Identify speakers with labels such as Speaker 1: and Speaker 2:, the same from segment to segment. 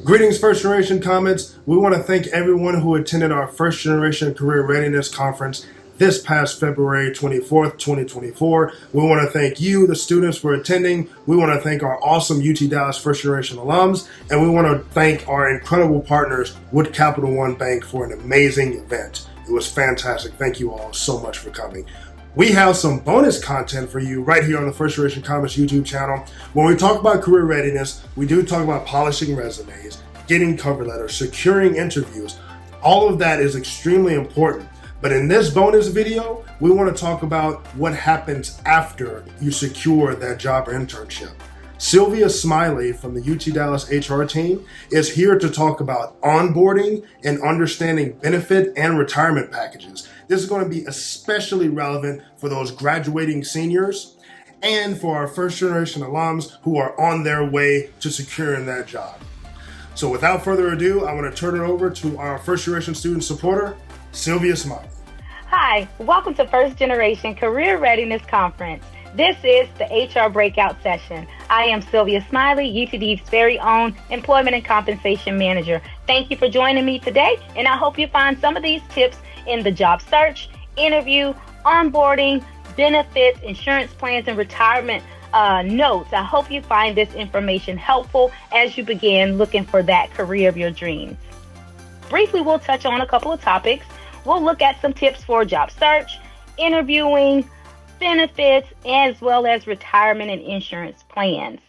Speaker 1: Greetings, First Generation Comments. We want to thank everyone who attended our First Generation Career Readiness Conference this past February 24th, 2024. We want to thank you, the students, for attending. We want to thank our awesome UT Dallas First Generation alums, and we want to thank our incredible partners with Capital One Bank for an amazing event. It was fantastic. Thank you all so much for coming. We have some bonus content for you right here on the First Generation Comments YouTube channel. When we talk about career readiness, we do talk about polishing resumes, getting cover letters, securing interviews. All of that is extremely important. But in this bonus video, we want to talk about what happens after you secure that job or internship. Sylvia Smiley from the UT Dallas HR team is here to talk about onboarding and understanding benefit and retirement packages. This is going to be especially relevant for those graduating seniors and for our first generation alums who are on their way to securing that job. So without further ado, I want to turn it over to our first generation student supporter, Sylvia Smiley.
Speaker 2: Hi, welcome to First Generation Career Readiness Conference. This is the HR Breakout Session. I am Sylvia Smiley, UTD's very own Employment and Compensation Manager. Thank you for joining me today, and I hope you find some of these tips in the job search, interview, onboarding, benefits, insurance plans, and retirement notes. I hope you find this information helpful as you begin looking for that career of your dreams. Briefly, we'll touch on a couple of topics. We'll look at some tips for job search, interviewing, benefits, as well as retirement and insurance plans.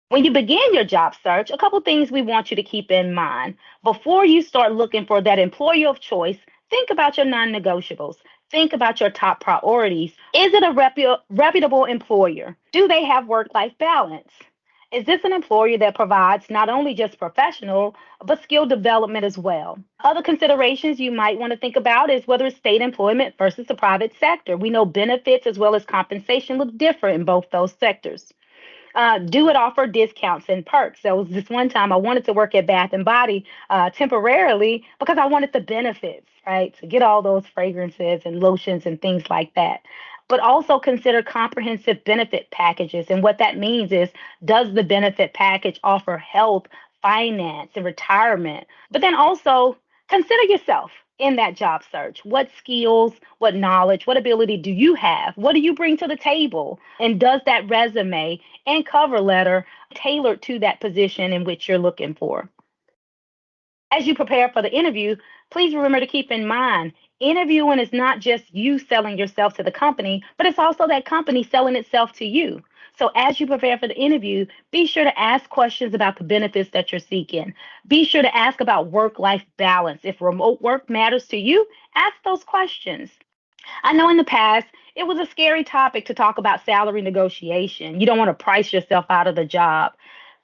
Speaker 2: When you begin your job search, a couple things we want you to keep in mind. Before you start looking for that employer of choice, think about your non-negotiables. Think about your top priorities. Is it a reputable employer? Do they have work-life balance? Is this an employer that provides not only just professional, but skill development as well? Other considerations you might want to think about is whether it's state employment versus the private sector. We know benefits as well as compensation look different in both those sectors. Do it offer discounts and perks? There was this one time I wanted to work at Bath and Body temporarily because I wanted the benefits, right? To get all those fragrances and lotions and things like that. But also consider comprehensive benefit packages. And what that means is, does the benefit package offer health, finance, and retirement? But then also consider yourself in that job search. What skills, what knowledge, what ability do you have? What do you bring to the table? And does that resume and cover letter tailored to that position in which you're looking for? As you prepare for the interview, please remember to keep in mind, interviewing is not just you selling yourself to the company, but it's also that company selling itself to you. So as you prepare for the interview, be sure to ask questions about the benefits that you're seeking. Be sure to ask about work-life balance. If remote work matters to you, ask those questions. I know in the past, it was a scary topic to talk about salary negotiation. You don't want to price yourself out of the job.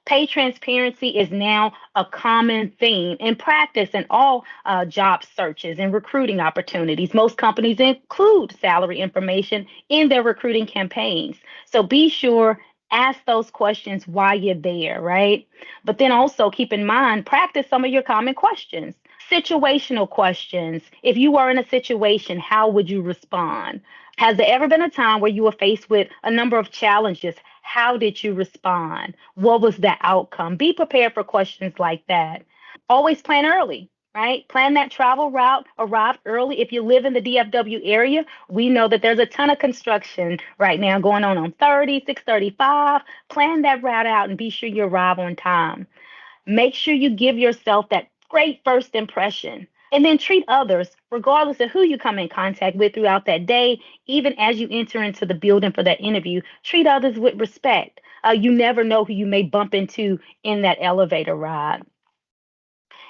Speaker 2: Pay transparency is now a common theme in practice in all job searches and recruiting opportunities. Most companies include salary information in their recruiting campaigns. So be sure, ask those questions while you're there, right? But then also keep in mind, practice some of your common questions. Situational questions. If you were in a situation, how would you respond? Has there ever been a time where you were faced with a number of challenges? How did you respond? What was the outcome? Be prepared for questions like that. Always plan early, right? Plan that travel route, arrive early. If you live in the DFW area, we know that there's a ton of construction right now going on 30, 635. Plan that route out and be sure you arrive on time. Make sure you give yourself that great first impression. And then treat others, regardless of who you come in contact with throughout that day, even as you enter into the building for that interview, treat others with respect. You never know who you may bump into in that elevator ride.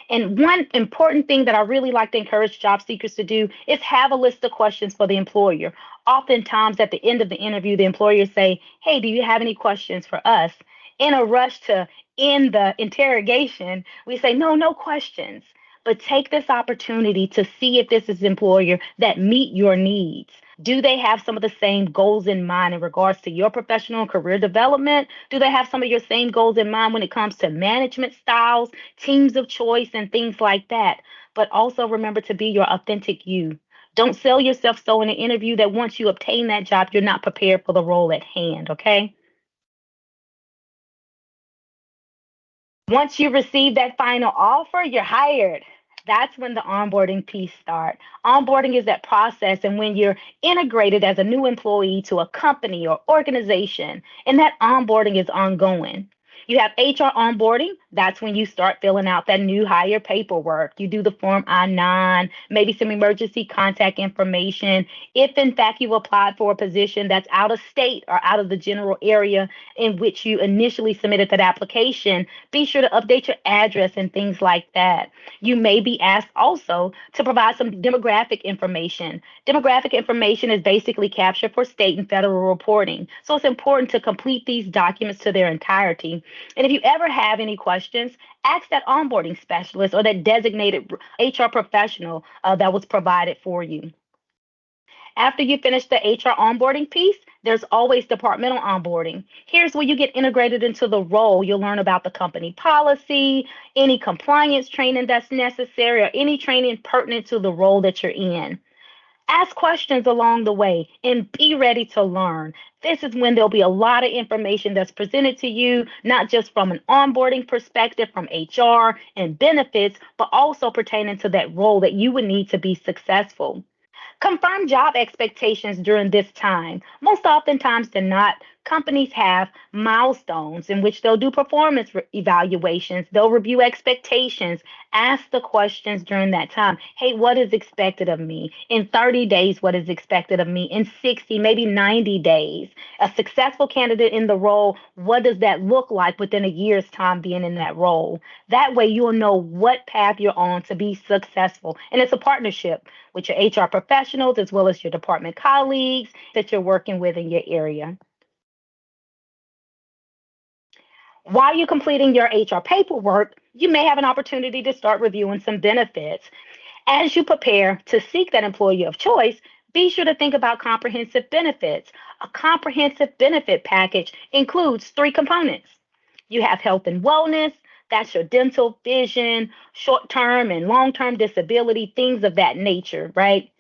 Speaker 2: And one important thing that I really like to encourage job seekers to do is have a list of questions for the employer. Oftentimes at the end of the interview, the employers say, hey, do you have any questions for us? In a rush to end the interrogation, we say, no questions. But take this opportunity to see if this is an employer that meet your needs. Do they have some of the same goals in mind in regards to your professional and career development? Do they have some of your same goals in mind when it comes to management styles, teams of choice, and things like that? But also remember to be your authentic you. Don't sell yourself so in an interview that once you obtain that job, you're not prepared for the role at hand, okay? Once you receive that final offer, you're hired. That's when the onboarding piece starts. Onboarding is that process and when you're integrated as a new employee to a company or organization, and that onboarding is ongoing. You have HR onboarding. That's when you start filling out that new hire paperwork. You do the form I-9, maybe some emergency contact information. If in fact you applied for a position that's out of state or out of the general area in which you initially submitted that application, be sure to update your address and things like that. You may be asked also to provide some demographic information. Demographic information is basically captured for state and federal reporting. So it's important to complete these documents to their entirety. And if you ever have any questions, ask that onboarding specialist or that designated HR professional that was provided for you. After you finish the HR onboarding piece, there's always departmental onboarding. Here's where you get integrated into the role. You'll learn about the company policy, any compliance training that's necessary, or any training pertinent to the role that you're in. Ask questions along the way and be ready to learn. This is when there'll be a lot of information that's presented to you, not just from an onboarding perspective from HR and benefits, but also pertaining to that role that you would need to be successful. Confirm job expectations during this time. Most oftentimes than not, companies have milestones in which they'll do performance evaluations, they'll review expectations, ask the questions during that time. Hey, what is expected of me? In 30 days, what is expected of me? In 60, maybe 90 days. A successful candidate in the role, what does that look like within a year's time being in that role? That way you'll know what path you're on to be successful. And it's a partnership with your HR professionals as well as your department colleagues that you're working with in your area. While you're completing your HR paperwork, you may have an opportunity to start reviewing some benefits. As you prepare to seek that employer of choice, be sure to think about comprehensive benefits. A comprehensive benefit package includes three components. You have health and wellness, that's your dental, vision, short term and long term disability, things of that nature, right?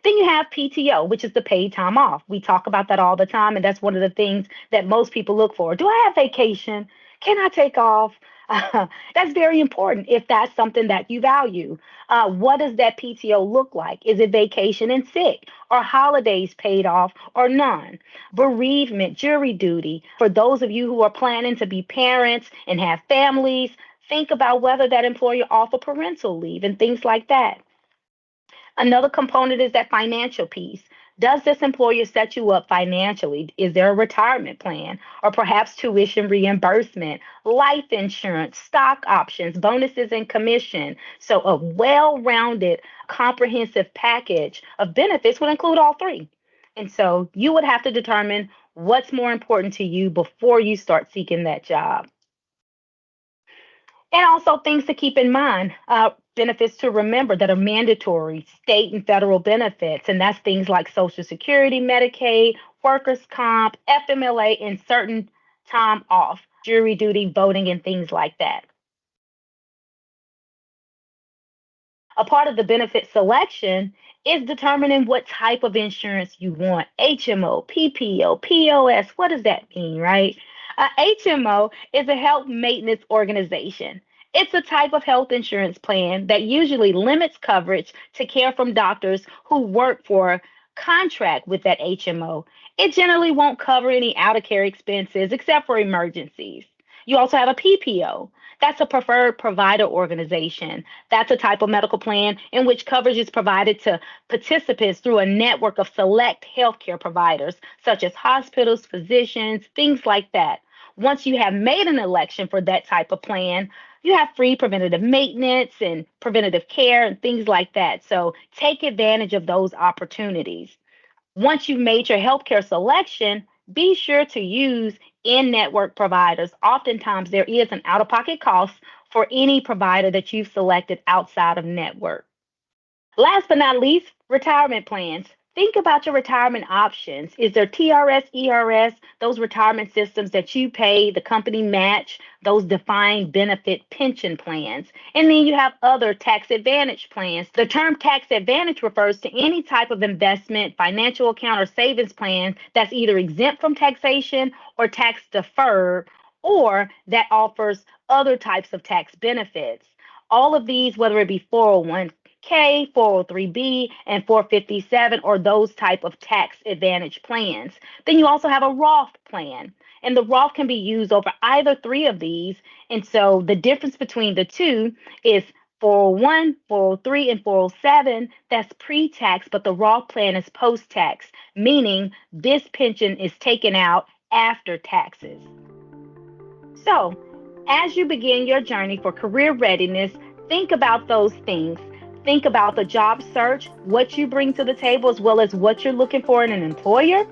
Speaker 2: Then you have PTO, which is the paid time off. We talk about that all the time, and that's one of the things that most people look for. Do I have vacation? Can I take off? That's very important if that's something that you value. What does that PTO look like? Is it vacation and sick, or holidays paid off, or none? Bereavement, jury duty. For those of you who are planning to be parents and have families, think about whether that employer offer parental leave and things like that. Another component is that financial piece. Does this employer set you up financially? Is there a retirement plan or perhaps tuition reimbursement, life insurance, stock options, bonuses, and commission? So, a well rounded, comprehensive package of benefits would include all three. And so, you would have to determine what's more important to you before you start seeking that job. And also things to keep in mind, benefits to remember that are mandatory, state and federal benefits, and that's things like Social Security, Medicaid, workers' comp, FMLA, and certain time off, jury duty, voting, and things like that. A part of the benefit selection is determining what type of insurance you want. HMO, PPO, POS, what does that mean, right? HMO is a health maintenance organization. It's a type of health insurance plan that usually limits coverage to care from doctors who work for contract with that HMO. It generally won't cover any out of care expenses except for emergencies. You also have a PPO. That's a preferred provider organization. That's a type of medical plan in which coverage is provided to participants through a network of select healthcare providers, such as hospitals, physicians, things like that. Once you have made an election for that type of plan, you have free preventative maintenance and preventative care and things like that. So take advantage of those opportunities. Once you've made your healthcare selection, be sure to use in network providers. Oftentimes, there is an out of pocket cost for any provider that you've selected outside of network. Last but not least, retirement plans. Think about your retirement options. Is there TRS, ERS, those retirement systems that you pay, the company match, those defined benefit pension plans? And then you have other tax advantage plans. The term tax advantage refers to any type of investment, financial account, or savings plan that's either exempt from taxation or tax deferred, or that offers other types of tax benefits. All of these, whether it be 401k, 403b, and 457, or those type of tax advantage plans. Then you also have a Roth plan. And the Roth can be used over either three of these. And so the difference between the two is 401, 403, and 407, that's pre-tax, but the Roth plan is post-tax, meaning this pension is taken out after taxes. So, as you begin your journey for career readiness, think about those things. Think about the job search, what you bring to the table, as well as what you're looking for in an employer.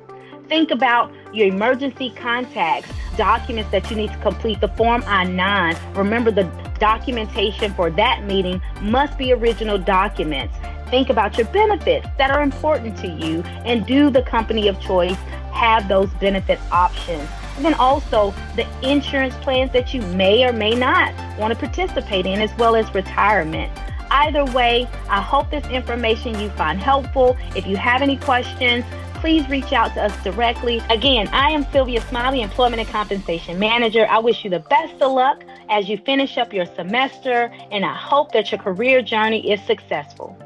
Speaker 2: Think about your emergency contacts, documents that you need to complete the Form I-9. Remember, the documentation for that meeting must be original documents. Think about your benefits that are important to you, and do the company of choice have those benefit options? And then also the insurance plans that you may or may not want to participate in, as well as retirement. Either way, I hope this information you find helpful. If you have any questions, please reach out to us directly. Again, I am Sylvia Smiley, Employment and Compensation Manager. I wish you the best of luck as you finish up your semester, and I hope that your career journey is successful.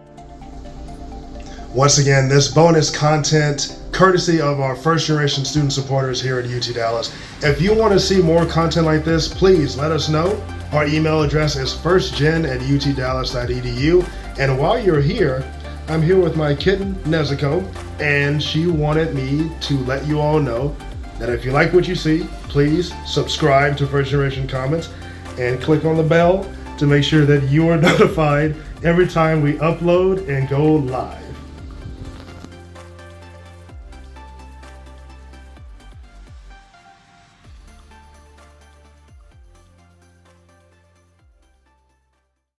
Speaker 1: Once again, this bonus content courtesy of our first generation student supporters here at UT Dallas. If you want to see more content like this, please let us know. Our email address is firstgen@utdallas.edu. And while you're here, I'm here with my kitten, Nezuko, and she wanted me to let you all know that if you like what you see, please subscribe to First Generation Comments and click on the bell to make sure that you are notified every time we upload and go live.